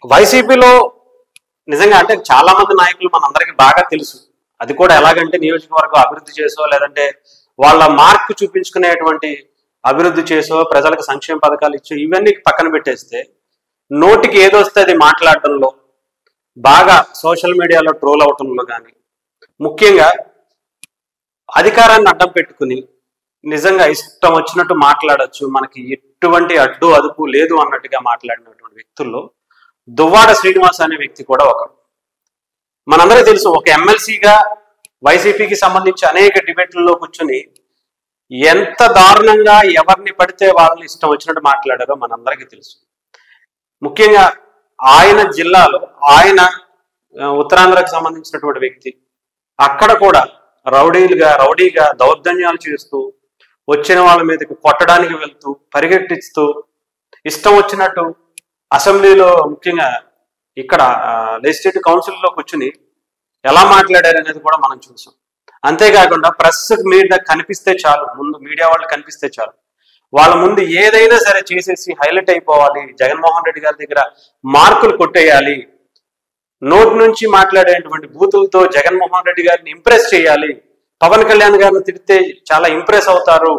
వైసీపీలో నిజంగా అంటే చాలా మంది నాయకులు మనందరికీ బాగా తెలుసు. అది కూడా ఎలాగంటే నియోజకవర్గం అభివృద్ధి చేసో లేదంటే వాళ్ళ మార్క్ చూపించుకునేటువంటి అభివృద్ధి చేసో ప్రజలకు సంక్షేమ పథకాలు ఇచ్చో ఇవన్నీ పక్కన పెట్టేస్తే నోటికి ఏదొస్తే అది మాట్లాడటంలో బాగా సోషల్ మీడియాలో ట్రోల్ అవటంలో కానీ ముఖ్యంగా అధికారాన్ని అడ్డం పెట్టుకుని నిజంగా ఇష్టం వచ్చినట్టు మాట్లాడచ్చు, మనకి ఎటువంటి అడ్డు అదుపు లేదు అన్నట్టుగా మాట్లాడినటువంటి వ్యక్తుల్లో దువ్వాడ శ్రీనివాస్ అనే వ్యక్తి కూడా ఒకరు. మనందరికీ తెలుసు, ఒక ఎమ్మెల్సీగా వైసీపీకి సంబంధించి అనేక డిబేట్లలో కూర్చొని ఎంత దారుణంగా ఎవరిని పడితే వాళ్ళని ఇష్టం వచ్చినట్టు మాట్లాడారో మనందరికీ తెలుసు. ముఖ్యంగా ఆయన జిల్లాలో ఆయన ఉత్తరాంధ్రకు సంబంధించినటువంటి వ్యక్తి అక్కడ కూడా రౌడీగా దౌర్జన్యాలు చేస్తూ వచ్చిన వాళ్ళ మీదకి కొట్టడానికి వెళ్తూ పరిగెట్టిస్తూ ఇష్టం వచ్చినట్టు అసెంబ్లీలో ముఖ్యంగా ఇక్కడ లెజిస్లేటివ్ కౌన్సిల్లో కూర్చుని ఎలా మాట్లాడారు అనేది కూడా మనం చూసాం. అంతేకాకుండా ప్రెస్ మీద కనిపిస్తే చాలు, ముందు మీడియా వాళ్ళు కనిపిస్తే చాలు, వాళ్ళ ముందు ఏదైనా సరే చేసేసి హైలైట్ అయిపోవాలి, జగన్మోహన్ రెడ్డి గారి దగ్గర మార్కులు కొట్టేయాలి, నోటి నుంచి మాట్లాడేటువంటి బూతులతో జగన్మోహన్ రెడ్డి గారిని ఇంప్రెస్ చేయాలి, పవన్ కళ్యాణ్ గారిని తిడితే చాలా ఇంప్రెస్ అవుతారు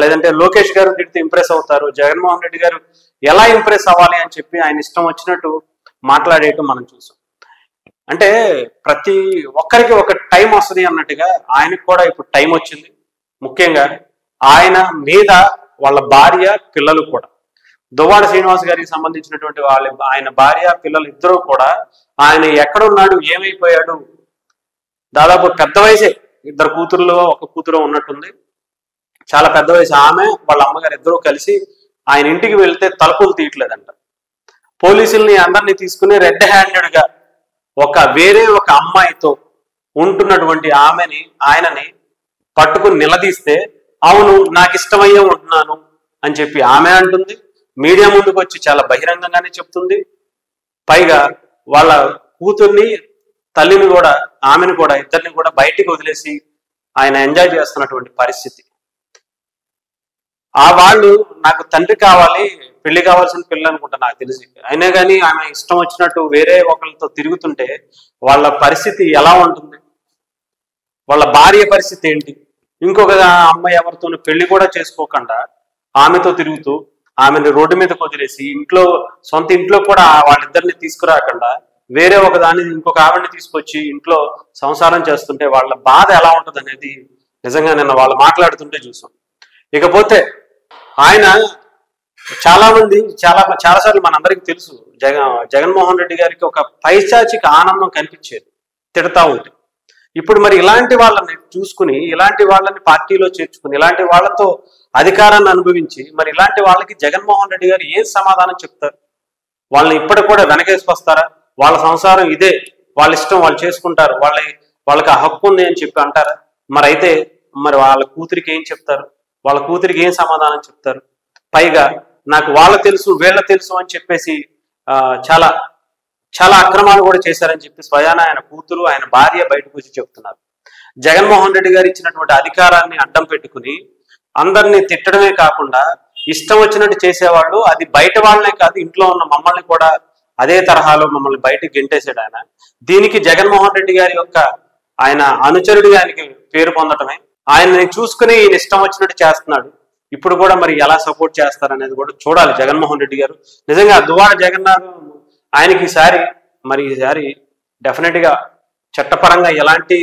లేదంటే లోకేష్ గారు తిడితే ఇంప్రెస్ అవుతారు, జగన్మోహన్ రెడ్డి గారు ఎలా ఇంప్రెస్ అవ్వాలి అని చెప్పి ఆయన ఇష్టం వచ్చినట్టు మాట్లాడేయటం మనం చూసాం. అంటే ప్రతి ఒక్కరికి ఒక టైం వస్తుంది అన్నట్టుగా ఆయనకు కూడా ఇప్పుడు టైం వచ్చింది. ముఖ్యంగా ఆయన మీద వాళ్ళ భార్య పిల్లలు కూడా, దువ్వాడ శ్రీనివాస్ గారికి సంబంధించినటువంటి ఆయన భార్య పిల్లలు ఇద్దరు కూడా ఆయన ఎక్కడున్నాడు, ఏమైపోయాడు, దాదాపు పెద్ద వయసే, ఇద్దరు కూతురులో ఒక కూతురు ఉన్నట్టుంది, చాలా పెద్ద వయసు. ఆమె వాళ్ళ అమ్మగారు ఇద్దరూ కలిసి ఆయన ఇంటికి వెళ్తే తలుపులు తీయట్లేదంట. పోలీసుల్ని అందరినీ తీసుకుని రెడ్ హ్యాండెడ్గా వేరే ఒక అమ్మాయితో ఉంటున్నటువంటి ఆయనని పట్టుకుని నిలదీస్తే అవును నాకు ఇష్టమయ్యే ఉంటున్నాను అని చెప్పి ఆమె అంటుంది. మీడియా ముందుకు వచ్చి చాలా బహిరంగంగానే చెప్తుంది. పైగా వాళ్ళ కూతుర్ని తల్లిని కూడా ఆమెను కూడా ఇద్దరిని కూడా బయటికి వదిలేసి ఆయన ఎంజాయ్ చేస్తున్నటువంటి పరిస్థితి. వాళ్ళు నాకు తండ్రి కావాలి, పెళ్లి కావాల్సిన పిల్లలు అనుకుంటా నాకు తెలిసి, అయినా కానీ ఆమె ఇష్టం వచ్చినట్టు వేరే ఒకరితో తిరుగుతుంటే వాళ్ళ పరిస్థితి ఎలా ఉంటుంది, వాళ్ళ భార్య పరిస్థితి ఏంటి? ఇంకొక అమ్మాయి ఎవరితోనూ పెళ్లి కూడా చేసుకోకుండా ఆమెతో తిరుగుతూ ఆమెను రోడ్డు మీదకి వదిలేసి సొంత ఇంట్లో కూడా వాళ్ళిద్దరిని తీసుకురాకుండా వేరే ఇంకొక ఆవిడని తీసుకొచ్చి ఇంట్లో సంసారం చేస్తుంటే వాళ్ళ బాధ ఎలా ఉంటుంది అనేది నిజంగా నిన్న వాళ్ళు మాట్లాడుతుంటే చూసాం. ఇకపోతే ఆయన చాలామంది చాలాసార్లు మనందరికీ తెలుసు, జగన్మోహన్ రెడ్డి గారికి ఒక పైశాచిక ఆనందం కనిపించేది తిడతా ఉంటే. ఇప్పుడు మరి ఇలాంటి వాళ్ళని చూసుకుని, ఇలాంటి వాళ్ళని పార్టీలో చేర్చుకుని, ఇలాంటి వాళ్ళతో అధికారాన్ని అనుభవించి మరి ఇలాంటి వాళ్ళకి జగన్మోహన్ రెడ్డి గారు ఏం సమాధానం చెప్తారు? వాళ్ళని ఇప్పటికి కూడా వెనకేసుకొస్తారా? వాళ్ళ సంసారం ఇదే, వాళ్ళ ఇష్టం వాళ్ళు చేసుకుంటారు, వాళ్ళకి ఆ హక్కు ఉంది అని చెప్పి అంటారా? మరి వాళ్ళ కూతురికి ఏం చెప్తారు? వాళ్ళ కూతురికి ఏం సమాధానం చెప్తారు? పైగా నాకు వాళ్ళ తెలుసు వీళ్ళ తెలుసు అని చెప్పేసి చాలా చాలా అక్రమాలు కూడా చేశారని చెప్పి స్వయాన ఆయన కూతురు ఆయన భార్య బయటకు వచ్చి చెప్తున్నారు. జగన్మోహన్ రెడ్డి గారు ఇచ్చినటువంటి అధికారాన్ని అడ్డం పెట్టుకుని అందరినీ తిట్టడమే కాకుండా ఇష్టం వచ్చినట్టు చేసేవాళ్ళు, అది బయట వాళ్ళనే కాదు ఇంట్లో ఉన్న మమ్మల్ని కూడా అదే తరహాలో మమ్మల్ని బయటకు గెంటేశాడు ఆయన. దీనికి జగన్మోహన్ రెడ్డి గారి ఆయన అనుచరుడిగా ఆయనకి పేరు పొందటమే. ఆయన్ని చూసుకుని ఈయన ఇష్టం వచ్చినట్టు చేస్తున్నాడు. ఇప్పుడు కూడా మరి ఎలా సపోర్ట్ చేస్తారనేది కూడా చూడాలి జగన్మోహన్ రెడ్డి గారు. నిజంగా దువ్వాడ జగన్నాథ్ ఆయనకి ఈసారి డెఫినెట్ గా చట్టపరంగా ఎలాంటి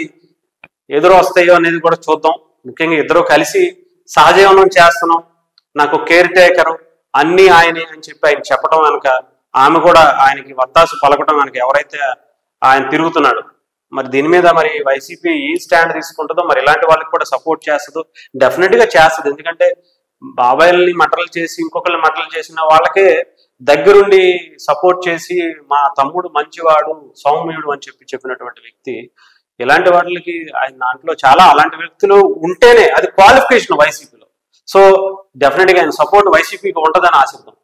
ఎదురు వస్తాయో అనేది కూడా చూద్దాం. ముఖ్యంగా ఇద్దరు కలిసి సహజీవనం చేస్తున్నాం, నాకు కేర్ టేకరు అన్ని ఆయనే అని చెప్పి ఆయన చెప్పడం వెనక ఆమె కూడా ఆయనకి వత్తాసు పలకడం వెనక ఎవరైతే ఆయన తిరుగుతున్నాడు, మరి దీని మీద మరి వైసీపీ ఈ స్టాండ్ తీసుకుంటుందో, మరి ఇలాంటి వాళ్ళకి కూడా సపోర్ట్ చేస్తుందో, డెఫినెట్ గా చేస్తుంది. ఎందుకంటే బాబాయిల్ని మటలు చేసి ఇంకొకరిని మటలు చేసిన వాళ్ళకే దగ్గరుండి సపోర్ట్ చేసి మా తమ్ముడు మంచివాడు సౌమ్యుడు అని చెప్పినటువంటి వ్యక్తి, ఇలాంటి వాళ్ళకి ఆయన దాంట్లో చాలా అలాంటి వ్యక్తులు ఉంటేనే అది క్వాలిఫికేషన్ వైసీపీలో. సో డెఫినెట్ గా ఆయన సపోర్ట్ వైసీపీకి ఉంటుందని ఆశిద్దాం.